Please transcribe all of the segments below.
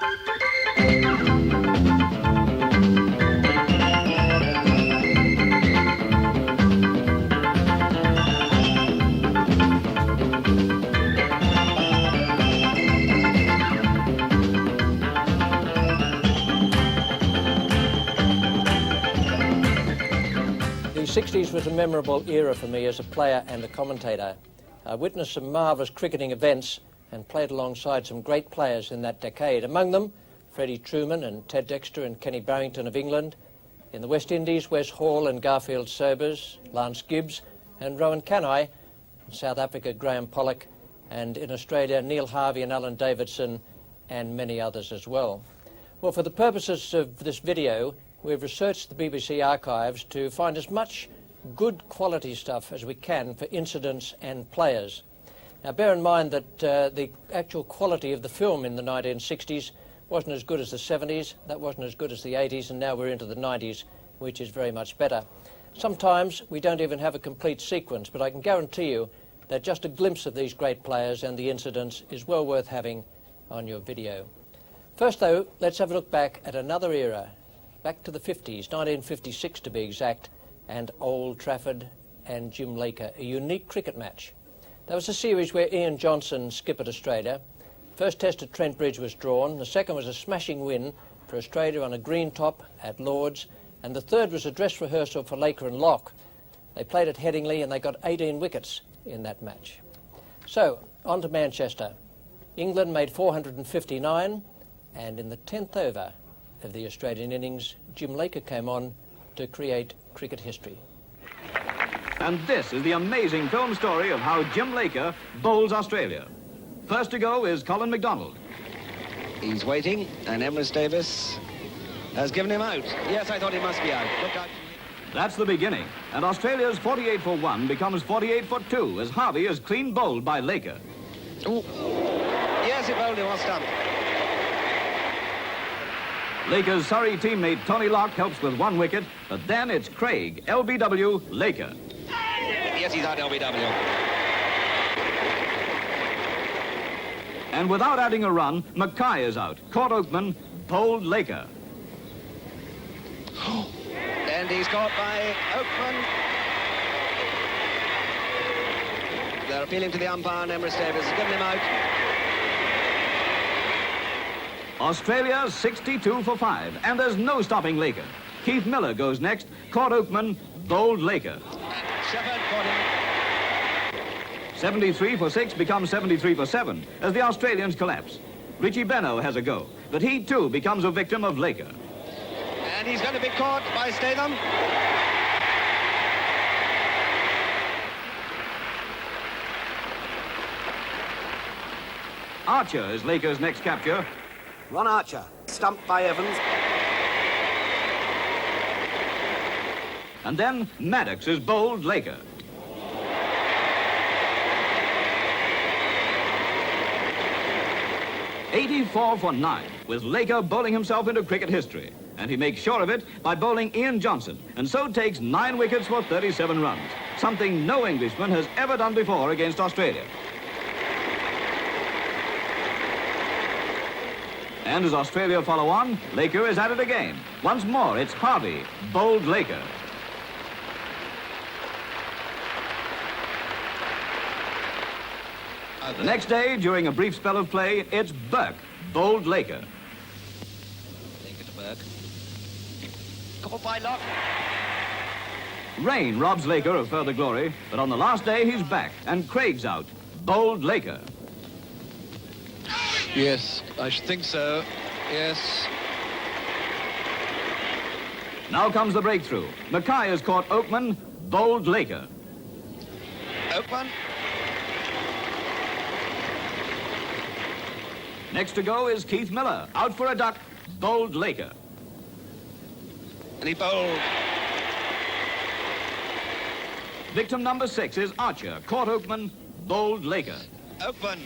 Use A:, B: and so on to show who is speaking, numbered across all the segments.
A: The 60s was a memorable era for me as a player and a commentator. I witnessed some marvellous cricketing events and played alongside some great players in that decade. Among them, Freddie Truman and Ted Dexter and Kenny Barrington of England. In the West Indies, Wes Hall and Garfield Sobers, Lance Gibbs and Rowan Canai. In South Africa, Graham Pollock. And in Australia, Neil Harvey and Alan Davidson, and many others as well. Well, for the purposes of this video, we've researched the BBC archives to find as much good quality stuff as we can for incidents and players. Now, bear in mind that the actual quality of the film in the 1960s wasn't as good as the 70s, that wasn't as good as the 80s, and now we're into the 90s, which is very much better. Sometimes we don't even have a complete sequence, but I can guarantee you that just a glimpse of these great players and the incidents is well worth having on your video. First, though, let's have a look back at another era, back to the 50s, 1956 to be exact, and Old Trafford and Jim Laker, a unique cricket match. That was a series where Ian Johnson skippered Australia. First test at Trent Bridge was drawn, the second was a smashing win for Australia on a green top at Lord's, and the third was a dress rehearsal for Laker and Locke. They played at Headingley and they got 18 wickets in that match. So, on to Manchester. England made 459, and in the 10th over of the Australian innings, Jim Laker came on to create cricket history.
B: And this is the amazing film story of how Jim Laker bowls Australia. First to go is Colin MacDonald.
C: He's waiting, and Emrys Davis has given him out. Yes, I thought he must be out. Look out.
B: That's the beginning, and Australia's 48 for 1 becomes 48 for 2 as Harvey is clean bowled by Laker.
C: Ooh. Yes, he bowled him off stump.
B: Laker's Surrey teammate Tony Locke helps with 1 wicket, but then it's Craig, LBW, Laker.
C: Yes, he's out, LBW.
B: And without adding a run, Mackay is out. Caught Oakman, bowled Laker.
C: And he's caught by Oakman. They're appealing to the umpire, and Emrys Davis has given him out.
B: Australia 62 for 5, and there's no stopping Laker. Keith Miller goes next, caught Oakman, bowled Laker.
C: Shepherd caught him.
B: 73 for 6 becomes 73 for 7 as the Australians collapse. Richie Benaud has a go, but he too becomes a victim of Laker.
C: And he's going to be caught by Statham.
B: Archer is Laker's next capture.
D: Ron Archer, stumped by Evans.
B: And then Maddox is bowled Laker. "84 for 9, with Laker bowling himself into cricket history. And he makes sure of it by bowling Ian Johnson, and so takes 9 wickets for 37 runs, something no Englishman has ever done before against Australia. And as Australia follow on, Laker is at it again. Once more, it's Harvey, bowled Laker. The next day, during a brief spell of play, it's Burke, bowled Laker.
C: Laker to Burke. Caught by Locke.
B: Rain robs Laker of further glory, but on the last day, he's back, and Craig's out, bowled Laker.
E: Yes, I should think so. Yes.
B: Now comes the breakthrough. Mackay has caught Oakman, bowled Laker.
C: Oakman.
B: Next to go is Keith Miller, out for a duck, bowled Laker.
C: And he bowled.
B: Victim number 6 is Archer, caught Oakman, bowled Laker.
C: Oakman.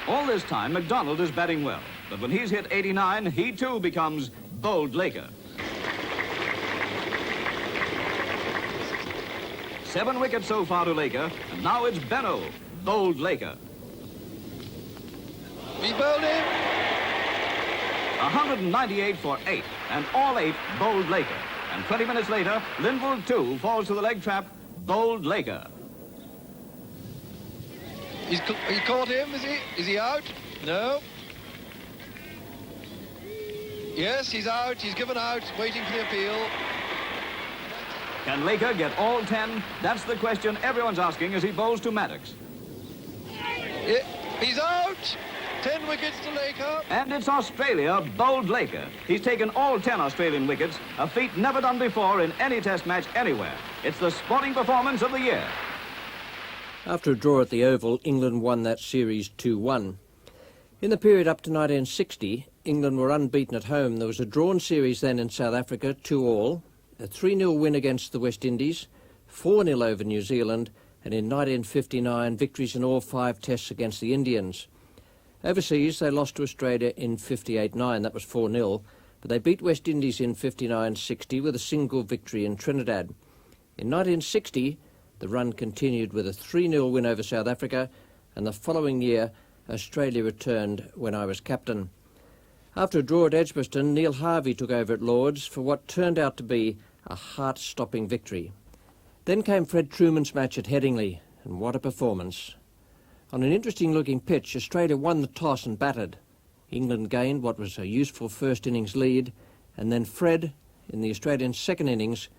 B: All this time, MacDonald is batting well, but when he's hit 89, he too becomes bowled Laker. 7 wickets so far to Laker, and now it's Benaud, bowled Laker.
E: He bowled him.
B: 198 for 8, and all 8 bowled Laker. And 20 minutes later, Linville too falls to the leg trap, bowled Laker.
E: He caught him, is he? Is he out? No. Yes, he's out. He's given out, waiting for the appeal.
B: Can Laker get all 10? That's the question everyone's asking as he bowls to Maddox.
E: He's out. 10 wickets to Laker.
B: And it's Australia bowled Laker. He's taken all 10 Australian wickets, a feat never done before in any test match anywhere. It's the sporting performance of the year.
A: After a draw at the Oval, England won that series 2-1. In the period up to 1960, England were unbeaten at home. There was a drawn series then in South Africa, 2-2, a 3-0 win against the West Indies, 4-0 over New Zealand, and in 1959, victories in all 5 tests against the Indians. Overseas, they lost to Australia in 58-9, that was 4-0, but they beat West Indies in 59-60 with a single victory in Trinidad. In 1960, the run continued with a 3-0 win over South Africa, and the following year, Australia returned when I was captain. After a draw at Edgbaston, Neil Harvey took over at Lord's for what turned out to be a heart-stopping victory. Then came Fred Truman's match at Headingley, and what a performance. On an interesting-looking pitch, Australia won the toss and batted. England gained what was a useful first innings lead, and then Fred, in the Australian second innings,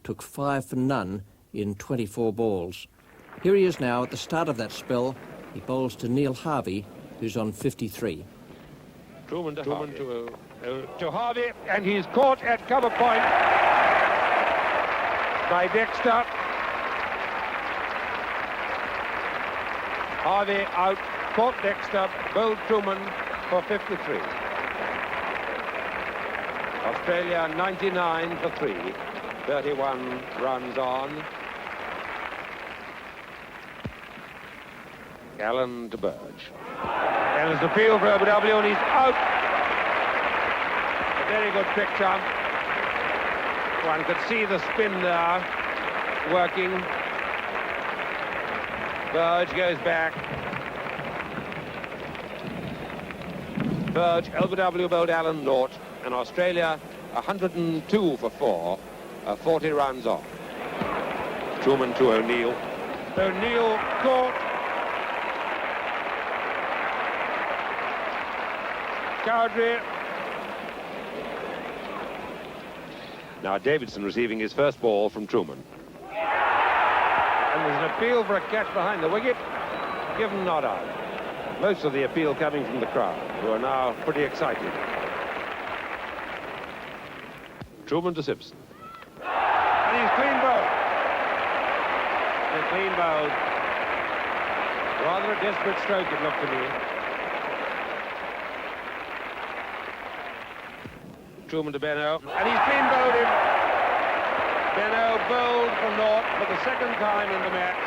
A: took 5 for none in 24 balls. Here he is now at the start of that spell. He bowls to Neil Harvey, who's on 53.
F: Truman to Harvey, and he's caught at cover point by Dexter. Harvey out, caught Dexter, bowled Truman for 53. Australia 99 for 3, 31 runs on. Allen to Burge. And there's an appeal for OBW, and he's out. A very good picture. One could see the spin there working. Burge goes back. Burge, LBW bowled Allen, naught, and Australia 102 for 4, 40 runs off. Truman to O'Neill. O'Neill caught. Cowdrey. Now Davidson receiving his first ball from Truman. And there's an appeal for a catch behind the wicket. Given not out. Most of the appeal coming from the crowd, who are now pretty excited. Truman to Simpson. And he's clean bowled. He's clean bowled. Rather a desperate stroke, it looked to me. Truman to Benno, and he's clean bowled him. Benno bowled for naught for the second time in the match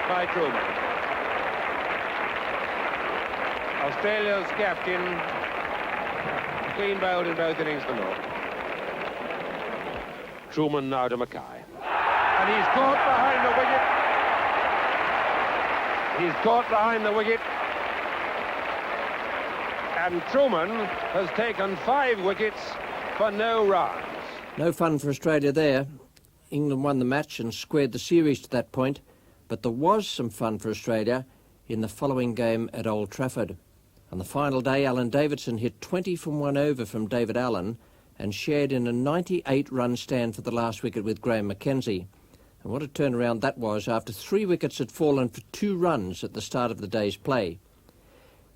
F: by Truman. Australia's captain clean bowled in both innings for naught. Truman now to Mackay. And he's caught behind the wicket. He's caught behind the wicket. And Truman has taken 5 wickets for no runs.
A: No fun for Australia there. England won the match and squared the series to that point, but there was some fun for Australia in the following game at Old Trafford. On the final day, Alan Davidson hit 20 from 1 over from David Allen and shared in a 98-run stand for the last wicket with Graham McKenzie. And what a turnaround that was after 3 wickets had fallen for 2 runs at the start of the day's play.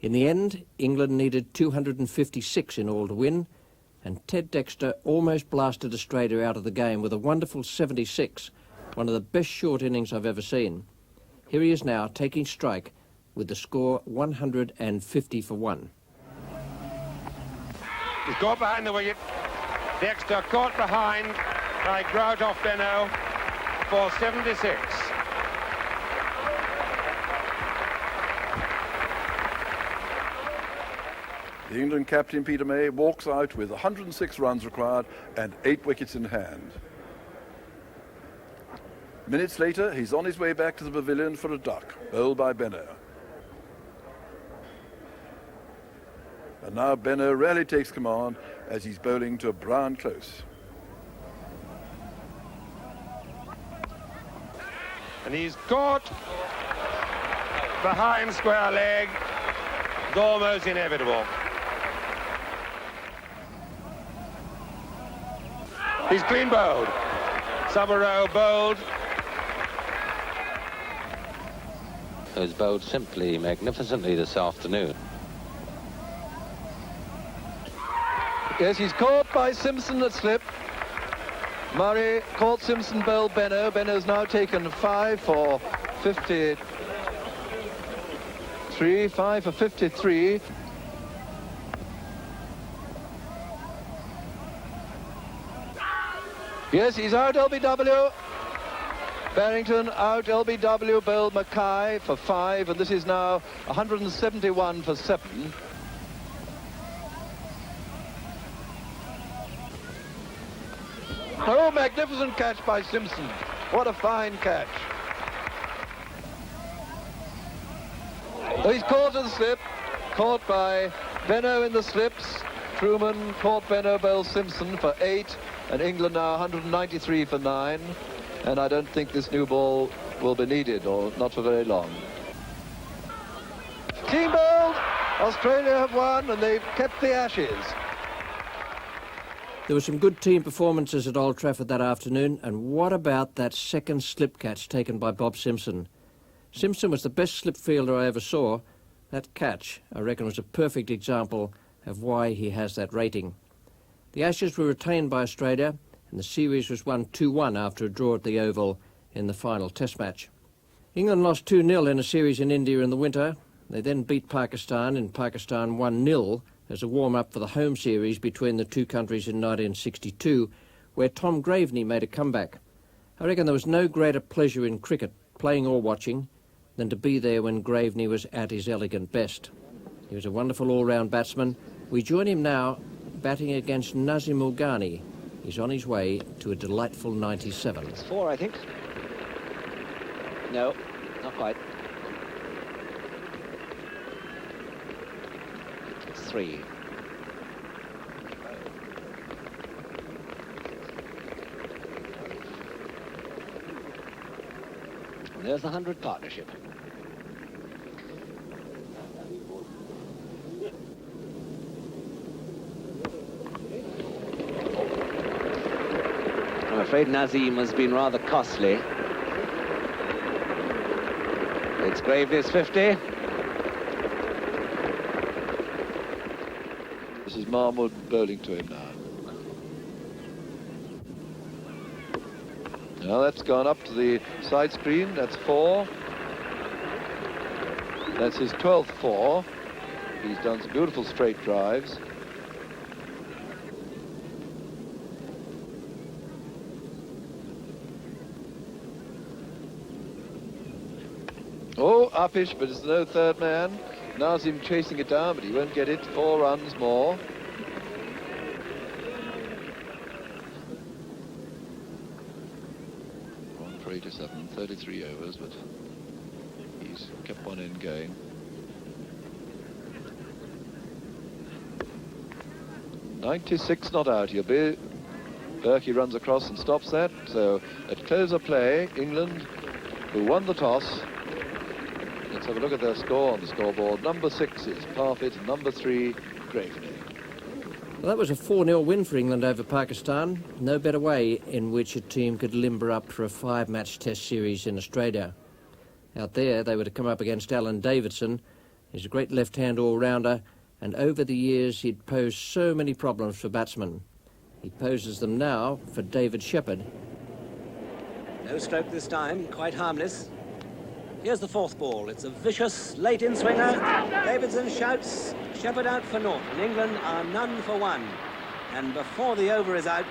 A: In the end, England needed 256 in all to win, and Ted Dexter almost blasted Australia out of the game with a wonderful 76, one of the best short innings I've ever seen. Here he is now taking strike with the score 150 for 1.
F: He's caught behind the wicket. Dexter caught behind by Grout off Benno for 76.
G: The England captain, Peter May, walks out with 106 runs required and 8 wickets in hand. Minutes later, he's on his way back to the pavilion for a duck, bowled by Benno. And now Benno rarely takes command as he's bowling to a Brown close.
F: And he's caught behind square leg. It's almost inevitable. He's clean bowled. Summerall bowled.
H: Who's bowled simply magnificently this afternoon.
E: Yes, he's caught by Simpson at slip. Murray caught Simpson, bowled Benno. Benno's now taken 5 for 53. 5 for 53. Yes, he's out, LBW. Barrington out, LBW, bowled Mackay for 5, and this is now 171 for 7. Oh, magnificent catch by Simpson. What a fine catch. Oh, he's caught in the slip. Caught by Benno in the slips. Truman caught Benno, bowled Simpson for 8. And England now 193 for 9. And I don't think this new ball will be needed, or not for very long. Team bowled. Australia have won, and they've kept the Ashes.
A: There were some good team performances at Old Trafford that afternoon, and what about that second slip catch taken by Bob Simpson? Simpson was the best slip fielder I ever saw. That catch, I reckon, was a perfect example of why he has that rating. The Ashes were retained by Australia, and the series was won 2-1 after a draw at the Oval in the final Test match. England lost 2-0 in a series in India in the winter. They then beat Pakistan in Pakistan 1-0 as a warm-up for the home series between the two countries in 1962, where Tom Graveney made a comeback. I reckon there was no greater pleasure in cricket, playing or watching, than to be there when Graveney was at his elegant best. He was a wonderful all-round batsman. We join him now batting against Nasim-ul-Ghani. He's on his way to a delightful 97.
C: It's 4, I think. No, not quite. It's 3. And there's the 100 partnership. I'm afraid Nazim has been rather costly. It's Graveney's 50.
E: This is Mahmood bowling to him now. Now that's gone up to the side screen. That's 4. That's his 12th 4. He's done some beautiful straight drives. Oh, uppish, but it's no third man. Nazim chasing it down, but he won't get it. 4 runs more. One for 87, 33 overs, but he's kept one in going. .96 not out. He'll be. Berkey runs across and stops that. So at close of play, England, who won the toss. Let's have a look at their score on the scoreboard. Number 6 is Parfitt, and number 3, Graveney.
A: Well, that was a 4-0 win for England over Pakistan. No better way in which a team could limber up for a 5-match Test series in Australia. Out there, they were to come up against Alan Davidson. He's a great left-hand all-rounder, and over the years he'd posed so many problems for batsmen. He poses them now for David Shepherd.
D: No stroke this time, quite harmless. Here's the 4th ball. It's a vicious late-in swinger. Davidson shouts, Shepherd out for naught, and England are none for 1. And before the over is out,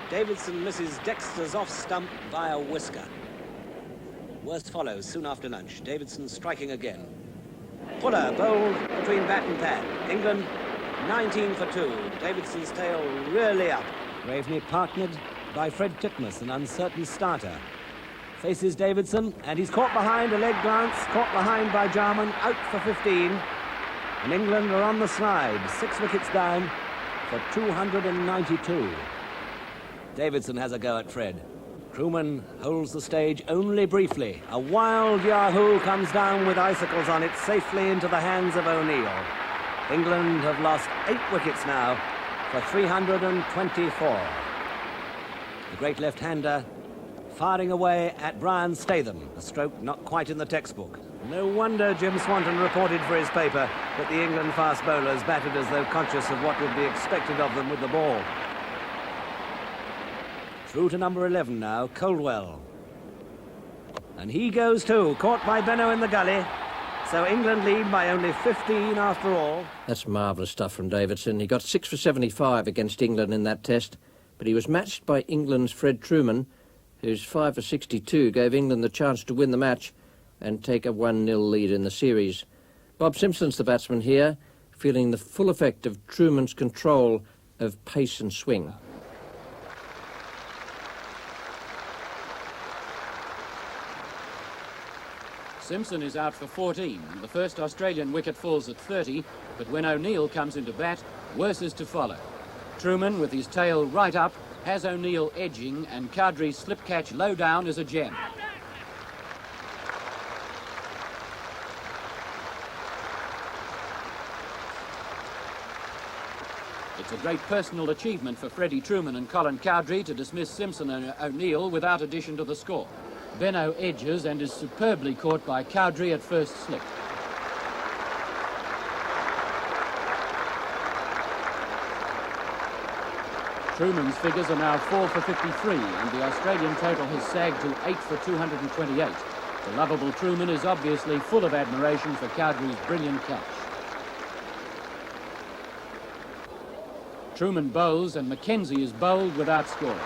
D: Davidson misses Dexter's off-stump by a whisker. Worst follows soon after lunch. Davidson striking again. Fuller bowled between bat and pad. England 19 for 2. Davidson's tail really up. Graveney partnered by Fred Titmus, an uncertain starter. Faces Davidson, and he's caught behind, a leg glance, caught behind by Jarman, out for 15. And England are on the slide, 6 wickets down for 292. Davidson has a go at Fred. Truman holds the stage only briefly. A wild Yahoo comes down with icicles on it safely into the hands of O'Neill. England have lost 8 wickets now for 324. The great left-hander firing away at Brian Statham, a stroke not quite in the textbook. No wonder Jim Swanton reported for his paper that the England fast bowlers batted as though conscious of what would be expected of them with the ball. Through to number 11 now, Coldwell. And he goes too, caught by Benno in the gully. So England lead by only 15 after all.
A: That's marvellous stuff from Davidson. He got 6 for 75 against England in that test, but he was matched by England's Fred Truman, whose 5 for 62 gave England the chance to win the match and take a 1-0 lead in the series. Bob Simpson's the batsman here, feeling the full effect of Truman's control of pace and swing.
I: Simpson is out for 14. The first Australian wicket falls at 30, but when O'Neill comes into bat, worse is to follow. Truman, with his tail right up, has O'Neill edging, and Cowdrey's slip catch low down is a gem. It's a great personal achievement for Freddie Truman and Colin Cowdrey to dismiss Simpson and O'Neill without addition to the score. Benno edges and is superbly caught by Cowdrey at first slip. Truman's figures are now 4 for 53, and the Australian total has sagged to 8 for 228. The lovable Truman is obviously full of admiration for Cowdrey's brilliant catch. Truman bowls and Mackenzie is bowled without scoring.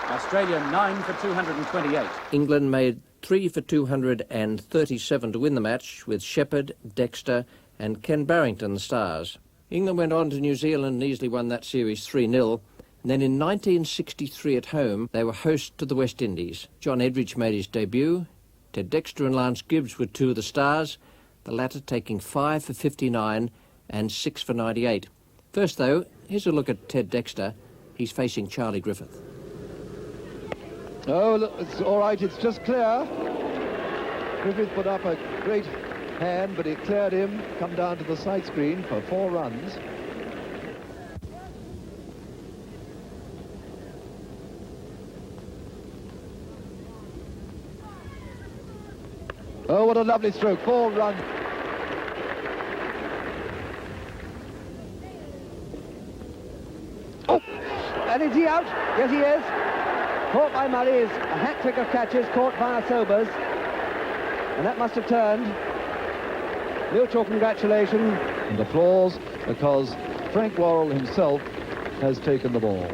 I: Australia 9 for 228.
A: England made 3 for 237 to win the match, with Shepherd, Dexter and Ken Barrington the stars. England went on to New Zealand and easily won that series 3-0. And then in 1963 at home, they were host to the West Indies. John Edridge made his debut. Ted Dexter and Lance Gibbs were 2 of the stars, the latter taking 5 for 59 and 6 for 98. First, though, here's a look at Ted Dexter. He's facing Charlie Griffith.
E: Oh, look, it's all right, it's just clear. Griffith put up a great hand, but it cleared him, come down to the side screen for 4 runs. Oh, what a lovely stroke, 4 runs. Oh, and is he out? Yes, he is. Caught by Murray is a hat-trick of catches caught by Sobers. And that must have turned. Mutual congratulation and applause because Frank Worrell himself has taken the ball.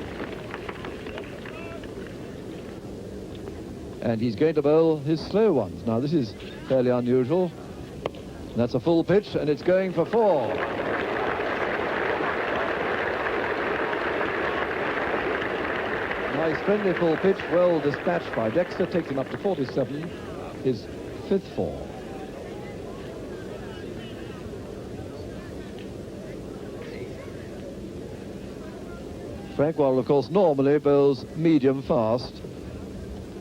E: And he's going to bowl his slow ones. Now, this is fairly unusual. That's a full pitch, and it's going for 4. Nice friendly full pitch, well dispatched by Dexter, takes him up to 47, his 5th 4. Frank Worrell, of course, normally bowls medium fast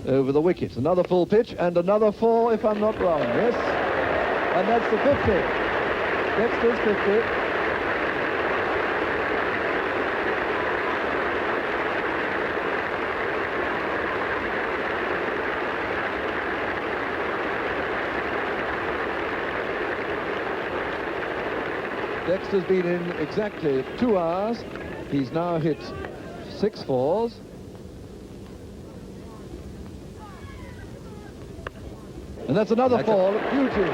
E: over the wicket. Another full pitch and another 4, if I'm not wrong, yes? And that's the 50. Dexter's 50. Dexter's been in exactly 2 hours. He's now hit 6 4s. And that's another fall, beauty.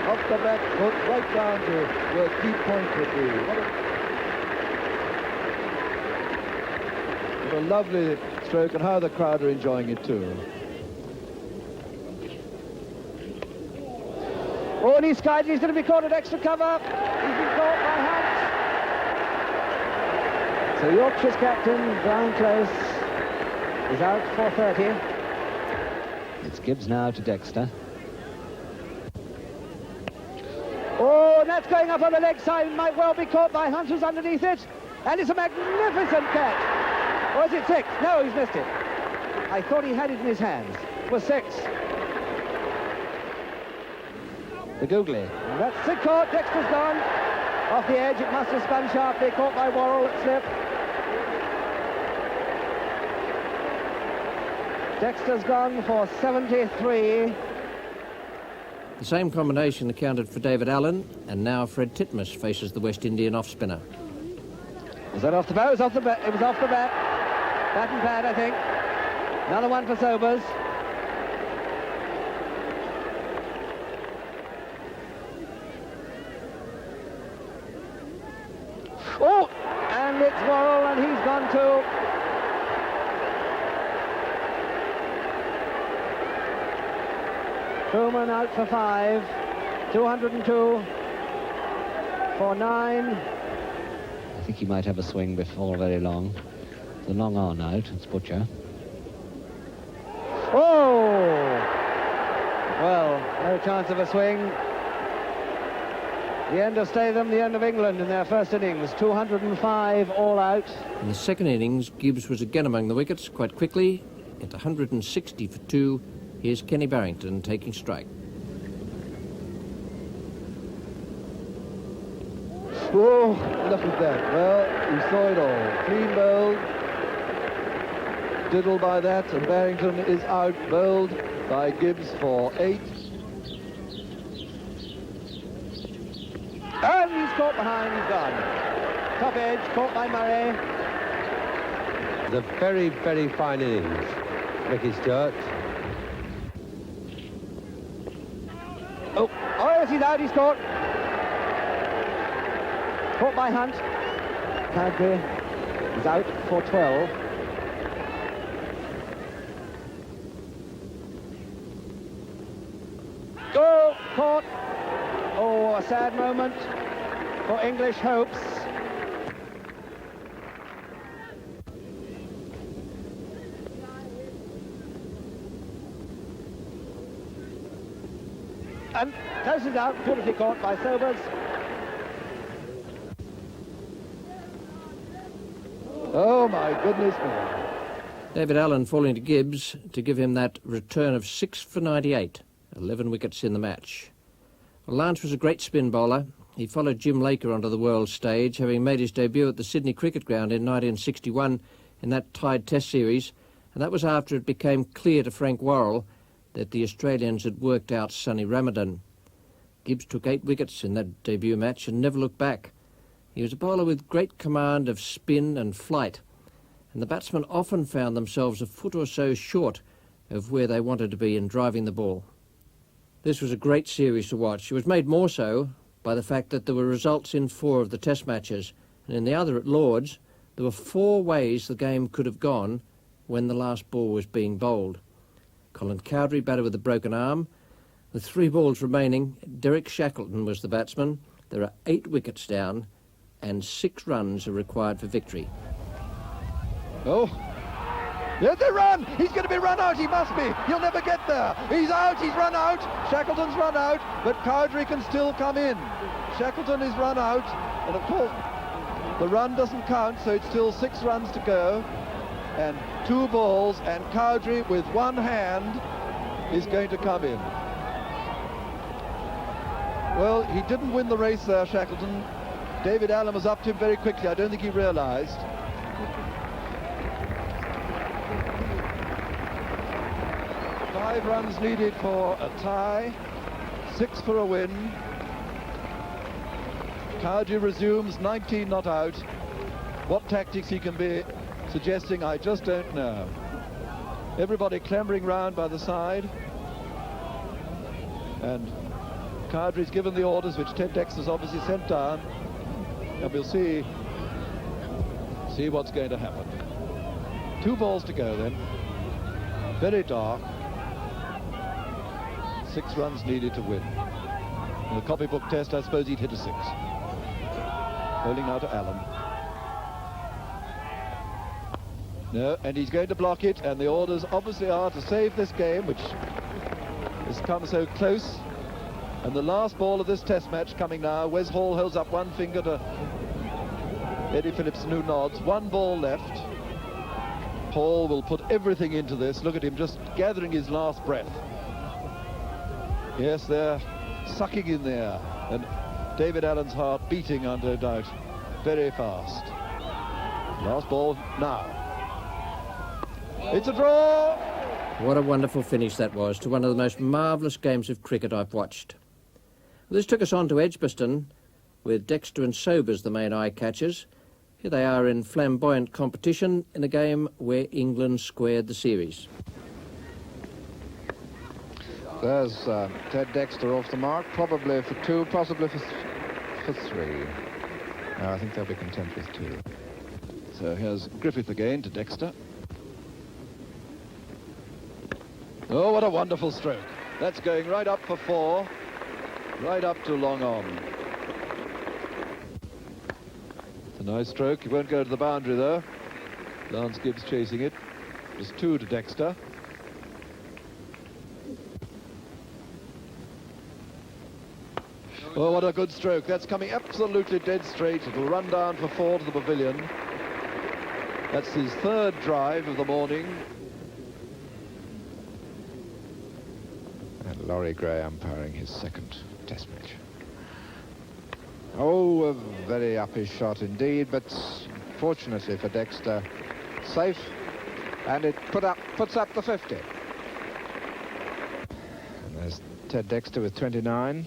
E: Off the back foot, right down to where deep point would be. What a lovely stroke, and how the crowd are enjoying it too. Oh, and he's skied, he's going to be caught at extra cover. He's been caught by Hunt. So Yorkshire's captain, Brian Close, is out for 30. It's Gibbs now to Dexter.
J: Oh, that's going up on the leg side, might well be caught by Hunt, who's underneath it. And it's a magnificent catch. Or is it 6? No, he's missed it. I thought he had it in his hands. It was 6. The googly. That's the caught. Dexter's gone. Off the edge, it must have spun sharply. Caught by Worrell at slip. Dexter's gone for 73.
A: The same combination accounted for David Allen, and now Fred Titmus faces the West Indian off-spinner.
J: Was that off the bat? It was off the bat. It was off the bat. Bat and pad, I think. Another one for Sobers. Oh, and it's Worrell, and he's gone too. Truman out for 5. 202 for 9. I think he might have a swing before very long. The long on out. It's Butcher. Oh! Well, no chance of a swing. The end of Statham, the end of England in their first innings. 205 all out.
A: In the second innings, Gibbs was again among the wickets quite quickly. At 160 for 2, here's Kenny Barrington taking strike.
E: Oh, look at that. Well, you saw it all. Clean bowled. Diddle by that, and Barrington is out, bowled by Gibbs for 8.
J: And he's caught behind, he's gone. Top edge, caught by Murray.
K: The very, very fine innings, Ricky Stewart.
J: Oh, yes, he's out, he's caught. Caught by Hunt. Cadbury is out for 12. Go, caught. Oh, a sad moment for English hopes. And closes out, beautifully caught by Sobers.
E: Oh, my goodness me.
A: David Allen falling to Gibbs to give him that return of 6 for 98, 11 wickets in the match. Well, Lance was a great spin bowler. He followed Jim Laker onto the world stage, having made his debut at the Sydney Cricket Ground in 1961 in that tied Test series, and that was after it became clear to Frank Worrell that the Australians had worked out Sonny Ramadan. Gibbs took 8 wickets in that debut match and never looked back. He was a bowler with great command of spin and flight, and the batsmen often found themselves a foot or so short of where they wanted to be in driving the ball. This was a great series to watch. It was made more so by the fact that there were results in 4 of the Test matches, and in the other at Lord's, there were 4 ways the game could have gone when the last ball was being bowled. Colin Cowdrey batted with a broken arm. With 3 balls remaining, Derek Shackleton was the batsman. There are 8 wickets down, and 6 runs are required for victory.
E: Oh, there's the run! He's going to be run out, he must be! He'll never get there! He's out, he's run out! Shackleton's run out, but Cowdrey can still come in. Shackleton is run out, and of course, the run doesn't count, so it's still 6 runs to go, and 2 balls, and Cowdrey with one hand is going to come in. Well, he didn't win the race there, Shackleton. David Allen was up to him very quickly. I don't think he realised. Five runs needed for a tie, 6 for a win. Cowdrey resumes, 19 not out. What tactics he can be suggesting, I just don't know. Everybody clambering round by the side. And Cowdrey's given the orders, which Ted Dexter's obviously sent down. And we'll see what's going to happen. 2 balls to go then. Very dark. 6 runs needed to win. In the copybook test, I suppose he'd hit a 6. Bowling now to Allen. No, and he's going to block it, and the orders obviously are to save this game, which has come so close And the last ball of this test match coming now. Wes Hall holds up one finger to Eddie Phillipson, who nods. One ball left. Hall will put everything into this. Look at him just gathering his last breath. Yes, they're sucking in there. And David Allen's heart beating, no doubt, very fast. Last ball now. It's a draw!
A: What a wonderful finish that was to one of the most marvellous games of cricket I've watched. This took us on to Edgbaston, with Dexter and Sobers the main eye-catchers. Here they are in flamboyant competition in a game where England squared the series.
E: There's Ted Dexter off the mark, probably for 2, possibly for 3. No, I think they'll be content with 2. So here's Griffith again to Dexter. Oh, what a wonderful stroke. That's going right up for 4, right up to long on. It's a nice stroke. He won't go to the boundary, though. Lance Gibbs chasing it. Just 2 to Dexter. Oh, what a good stroke. That's coming absolutely dead straight. It'll run down for 4 to the pavilion. That's his 3rd drive of the morning. And Laurie Gray umpiring his 2nd test match. Oh, a very uppish shot indeed, but fortunately for Dexter, safe, and it puts up the 50. And there's Ted Dexter with 29.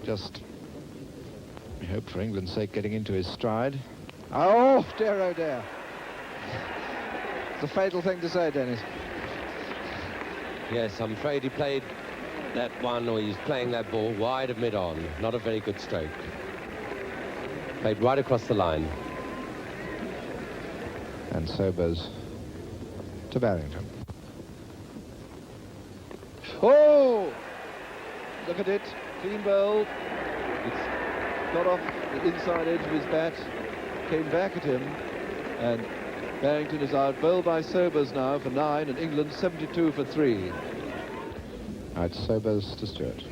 E: Just, we hope for England's sake, getting into his stride. Oh dear. It's a fatal thing to say, Dennis.
K: Yes, I'm afraid he played that one, or he's playing that ball wide of mid-on. Not a very good stroke. Played right across the line.
E: And Sobers to Barrington. Oh! Look at it. Clean bowl. It's got off the inside edge of his bat. Came back at him. And Barrington is out. Bowled by Sobers now for 9, and England 72 for 3. Right, Sobers to Stewart.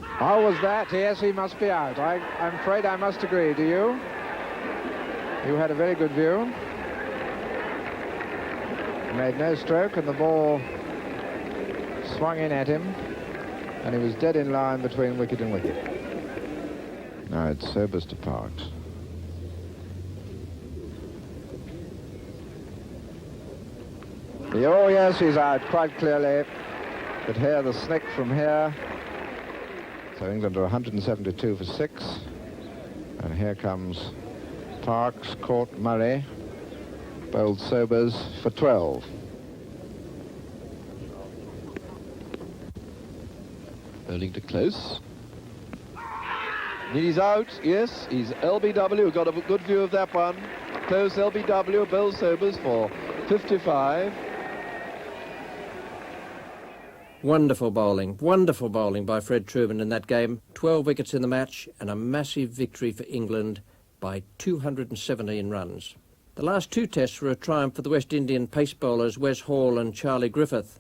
L: How was that? Yes, he must be out. I'm afraid I must agree. Do you? You had a very good view. He made no stroke, and the ball swung in at him, and he was dead in line between wicket and wicket.
E: Now it's Sobers to Parks.
L: Oh, yes, he's out quite clearly. But here, the snick from here.
E: So England are 172 for 6. And here comes Parks, caught Murray, bowled Sobers for 12. Bowling to Close. He's out, yes, he's LBW, got a good view of that one. Close LBW, bowled Sobers for 55.
A: Wonderful bowling by Fred Truman in that game. 12 wickets in the match and a massive victory for England by 217 runs. The last 2 tests were a triumph for the West Indian pace bowlers Wes Hall and Charlie Griffith.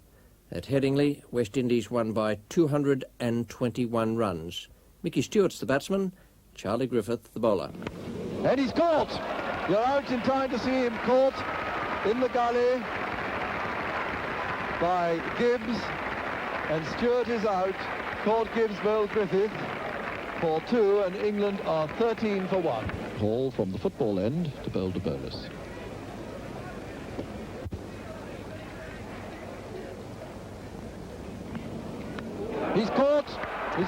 A: At Headingley, West Indies won by 221 runs. Mickey Stewart's the batsman, Charlie Griffith the bowler.
E: And he's caught! You're out in time to see him caught in the gully by Gibbs. And Stewart is out. Caught Gibbs, bowled Griffith for 2, and England are 13 for 1. Hall from the football end to bowl to Bolus. He's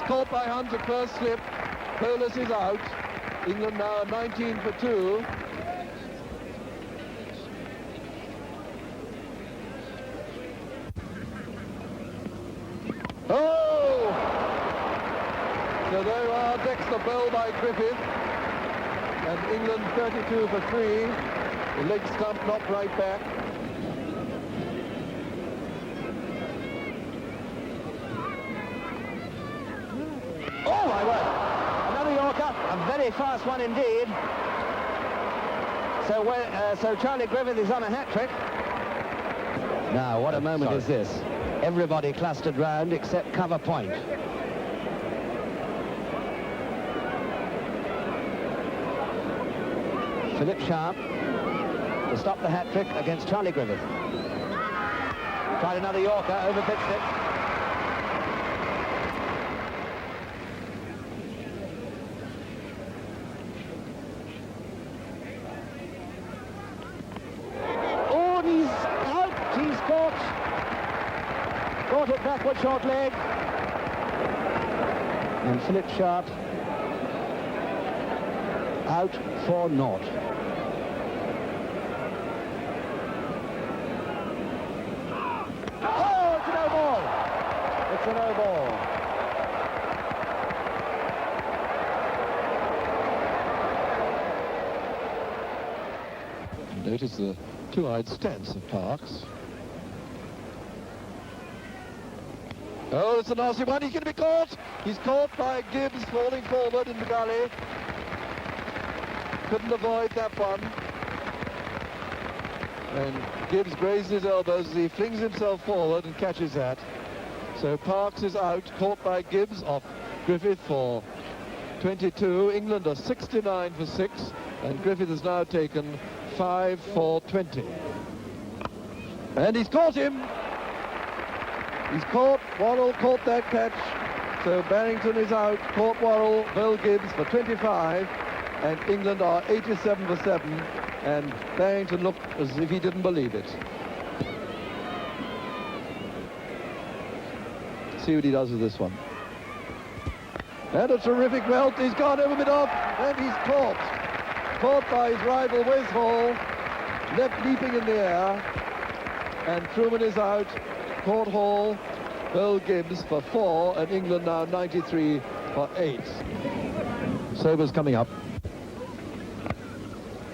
E: caught by Hunt at first slip. Bolus is out. England now 19 for 2. Oh! So there you are, Dexter bowled by Griffith. And England 32 for 3. The leg stump knocked right back.
L: Oh, my word. Another Yorker. A very fast one indeed. So Charlie Griffith is on a hat-trick. Now, what a moment is this.
J: everybody clustered round except cover point. Philip Sharp to stop the hat-trick against Charlie Griffith. Tried another Yorker, overpitched it. Oh, he's out, he's caught it backward short leg. And Philip Sharp out for naught. It's a no ball.
E: Notice the two-eyed stance of Parks. Oh, it's a nasty one. He's going to be caught. He's caught by Gibbs falling forward in the gully. Couldn't avoid that one. And Gibbs grazes his elbows as he flings himself forward and catches that. So Parks is out, caught by Gibbs off Griffith for 22. England are 69 for 6, and Griffith has now taken 5 for 20. And he's caught him. He's caught. Worrell caught that catch. So Barrington is out. Caught Worrell, Bill Gibbs for 25, and England are 87 for 7. And Barrington looked as if he didn't believe it. See what he does with this one. And a terrific melt. He's gone over mid-off, and he's caught. Caught by his rival Wes Hall, left leaping in the air, and Truman is out. Caught Hall, Bill Gibbs for 4, and England now 93 for 8. Sober's coming up.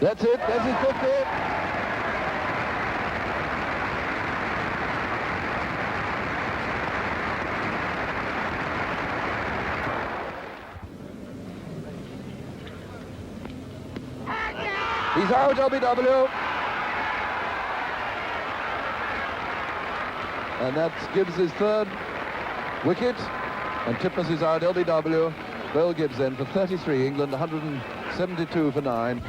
E: That's it. There's his 50. He's out, LBW. And that's Gibbs' third wicket. And Titmus is out, LBW. Bill Gibbs then for 33. England 172 for 9.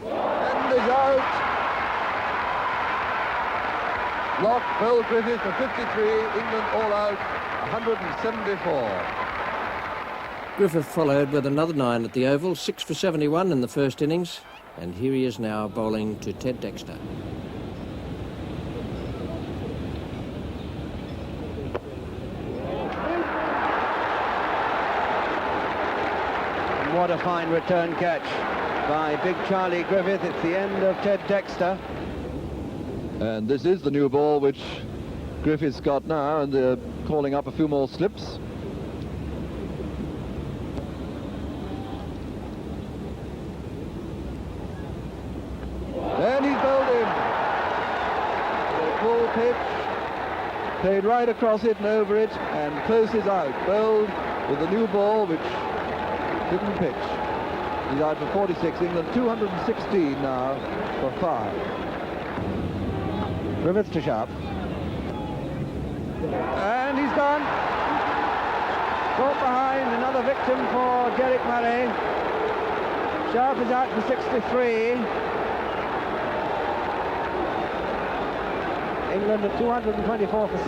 E: And is out. Lock, Bill Griffith for 53. England all out, 174.
A: Griffith followed with another 9 at the Oval, 6 for 71 in the first innings, and here he is now bowling to Ted Dexter.
J: What a fine return catch by big Charlie Griffith. It's the end of Ted Dexter.
E: And this is the new ball which Griffith's got now, and they're calling up a few more slips. And he's bowled him. A full pitch, played right across it and over it, and close is out. Bowled with the new ball which didn't pitch. He's out for 46. England 216 now for 5. Griffith to Sharp. And he's gone. Caught behind, another victim for Derek Murray. Sharp is out for 63. England at 224 for 6.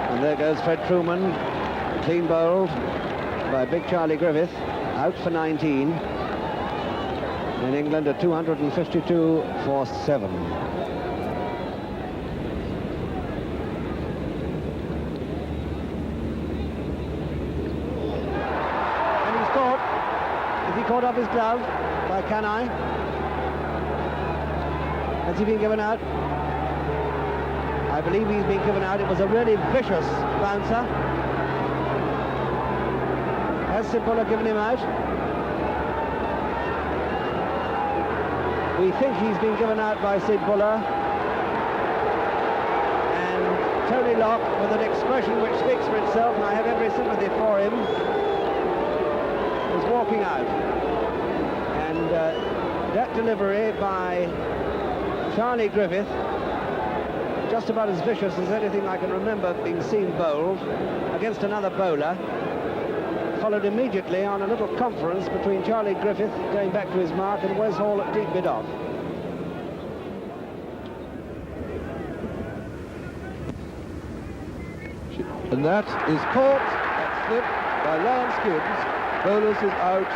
E: And there goes Fred Truman, clean bowled by big Charlie Griffith, out for 19. And England at 252 for 7. Caught off his glove by Canai. Has he been given out? I believe he's been given out. It was a really vicious bouncer. Has Sid Buller given him out? We think he's been given out by Sid Buller.
J: Tony Locke, with an expression which speaks for itself, and I have every sympathy for him, is walking out. And that delivery by Charlie Griffith, just about as vicious as anything I can remember being seen bowled against another bowler, followed immediately on a little conference between Charlie Griffith going back to his mark and Wes Hall at deep mid-off.
E: And that is caught, that slip by Lance Gibbs. Bowlers is out,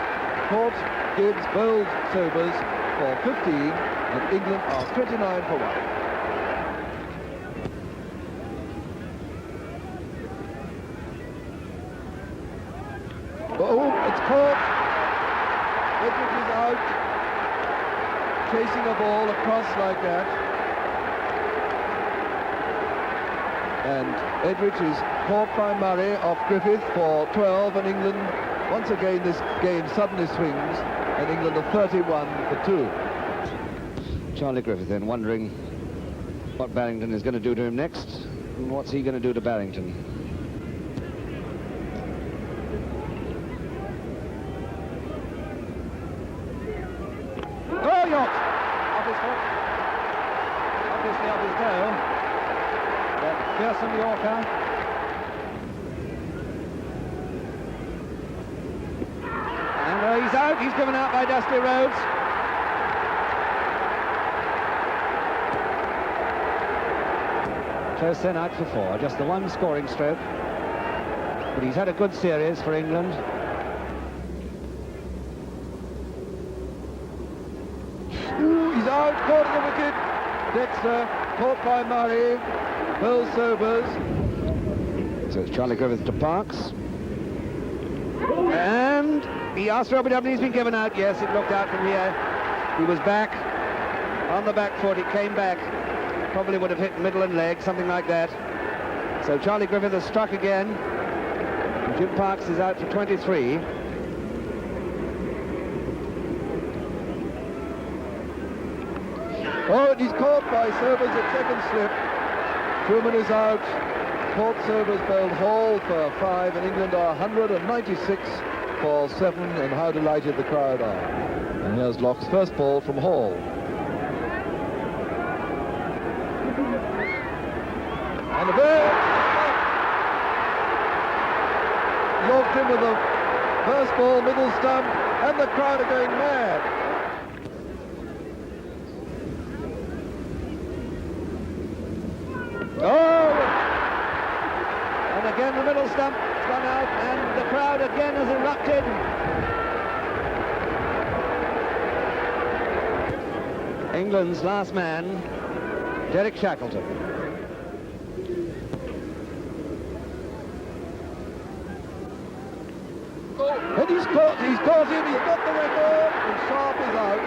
E: caught, Gibbs bowled Sobers for 15, and England are 29 for 1. Oh, it's caught. Edward is out, chasing a ball across like that. And Edridge is caught by Murray off Griffith for 12, and England, once again, this game suddenly swings, and England are 31 for 2.
J: Charlie Griffith then wondering what Barrington is going to do to him next, and what's he going to do to Barrington. Oh, York! Off his foot. Obviously off his toe. That fearsome Yorker. And he's out. He's driven out by Dusty Rhodes. Close then, out for 4. Just the one scoring stroke. But he's had a good series for England.
E: He's out, caught at the wicket. Dexter, caught by Murray. Bill Sobers.
J: So it's Charlie Griffith to Parks. And he asked Robert Dubney, he's been given out. Yes, it looked out from here. He was back on the back foot. He came back. Probably would have hit middle and leg, something like that. So Charlie Griffith has struck again. And Jim Parks is out for 23.
E: Oh, and he's caught by Sobers at second slip. Truman is out. Caught Sobers, bowled Hall for 5, and England are 196 for 7, and how delighted the crowd are. And here's Locke's first ball from Hall. And the bird locked in with the first ball, middle stump, and the crowd are going mad. Oh! And again the middle stump's gone out, and the crowd again has erupted.
J: England's last man, Derek Shackleton.
E: And he's caught him, he's got the record, and Sharp is out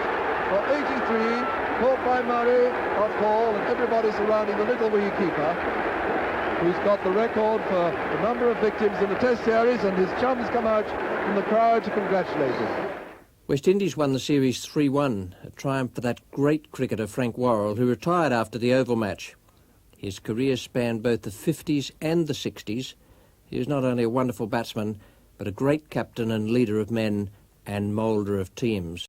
E: for 83, caught by Murray off Hall, and everybody surrounding the little wicket-keeper, who's got the record for the number of victims in the Test series, and his chums come out from the crowd to congratulate him.
A: West Indies won the series 3-1, a triumph for that great cricketer Frank Worrell, who retired after the Oval match. His career spanned both the 50s and the 60s. He was not only a wonderful batsman, but a great captain and leader of men and moulder of teams.